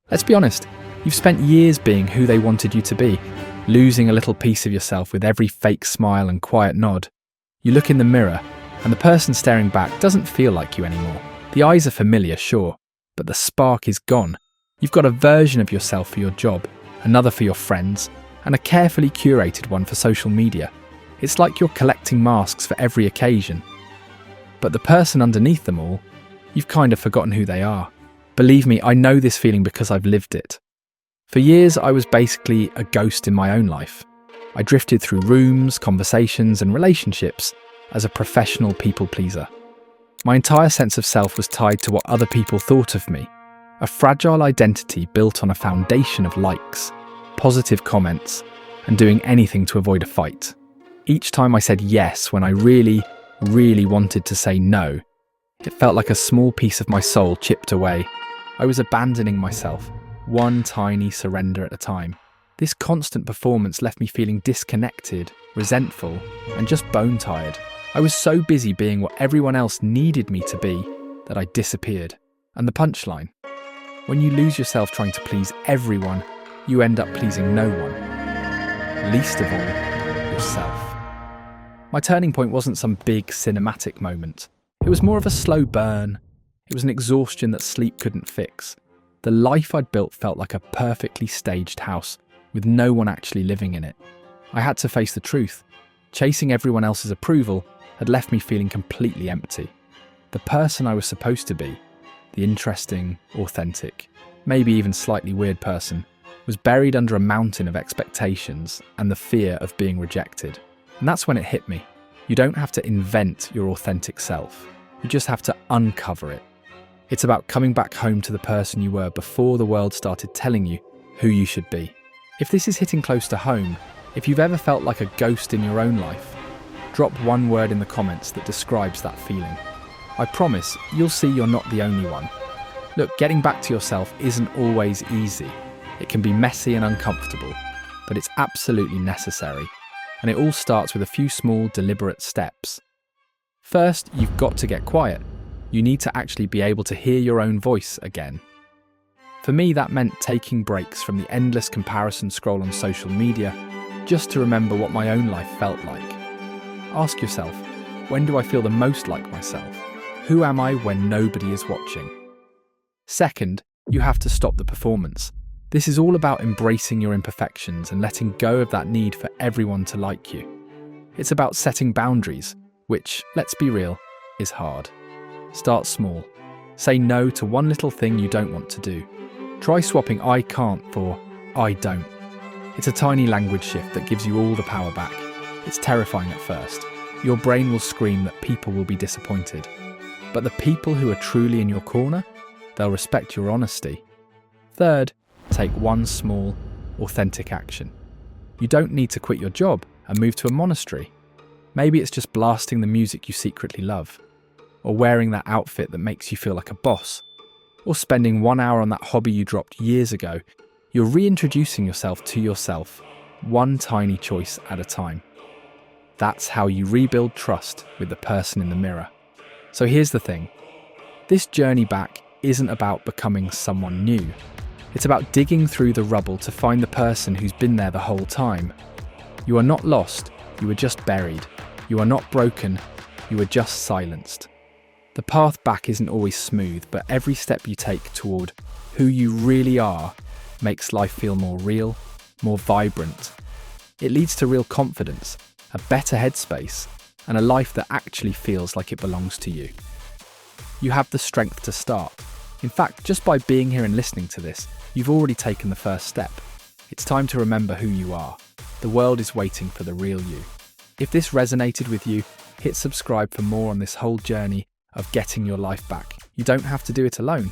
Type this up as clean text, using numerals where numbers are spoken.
Let's be honest, you've spent years being who they wanted you to be, losing a little piece of yourself with every fake smile and quiet nod. You look in the mirror, and the person staring back doesn't feel like you anymore. The eyes are familiar, sure, but the spark is gone. You've got a version of yourself for your job, another for your friends, and a carefully curated one for social media. It's like you're collecting masks for every occasion. But the person underneath them all, you've kind of forgotten who they are. Believe me, I know this feeling because I've lived it. For years, I was basically a ghost in my own life. I drifted through rooms, conversations, and relationships as a professional people pleaser. My entire sense of self was tied to what other people thought of me, a fragile identity built on a foundation of likes, positive comments, and doing anything to avoid a fight. Each time I said yes when I really wanted to say no, it felt like a small piece of my soul chipped away. I was abandoning myself, one tiny surrender at a time. This constant performance left me feeling disconnected, resentful, and just bone-tired. I was so busy being what everyone else needed me to be that I disappeared. And the punchline: when you lose yourself trying to please everyone, you end up pleasing no one, least of all, yourself. My turning point wasn't some big cinematic moment. It was more of a slow burn. It was an exhaustion that sleep couldn't fix. The life I'd built felt like a perfectly staged house, with no one actually living in it. I had to face the truth. Chasing everyone else's approval had left me feeling completely empty. The person I was supposed to be, the interesting, authentic, maybe even slightly weird person, was buried under a mountain of expectations and the fear of being rejected. And that's when it hit me. You don't have to invent your authentic self. You just have to uncover it. It's about coming back home to the person you were before the world started telling you who you should be. If this is hitting close to home, if you've ever felt like a ghost in your own life, drop one word in the comments that describes that feeling. I promise you'll see you're not the only one. Look, getting back to yourself isn't always easy. It can be messy and uncomfortable, but it's absolutely necessary. And it all starts with a few small, deliberate steps. First, you've got to get quiet. You need to actually be able to hear your own voice again. For me, that meant taking breaks from the endless comparison scroll on social media just to remember what my own life felt like. Ask yourself, when do I feel the most like myself? Who am I when nobody is watching? Second, you have to stop the performance. This is all about embracing your imperfections and letting go of that need for everyone to like you. It's about setting boundaries, which, let's be real, is hard. Start small. Say no to one little thing you don't want to do. Try swapping I can't for I don't. It's a tiny language shift that gives you all the power back. It's terrifying at first. Your brain will scream that people will be disappointed. But the people who are truly in your corner, they'll respect your honesty. Third, take one small, authentic action. You don't need to quit your job and move to a monastery. Maybe it's just blasting the music you secretly love, or wearing that outfit that makes you feel like a boss, or spending 1 hour on that hobby you dropped years ago. You're reintroducing yourself to yourself, one tiny choice at a time. That's how you rebuild trust with the person in the mirror. So here's the thing. This journey back isn't about becoming someone new. It's about digging through the rubble to find the person who's been there the whole time. You are not lost, you are just buried. You are not broken, you are just silenced. The path back isn't always smooth, but every step you take toward who you really are makes life feel more real, more vibrant. It leads to real confidence, a better headspace, and a life that actually feels like it belongs to you. You have the strength to start. In fact, just by being here and listening to this, you've already taken the first step. It's time to remember who you are. The world is waiting for the real you. If this resonated with you, hit subscribe for more on this whole journey of getting your life back. You don't have to do it alone.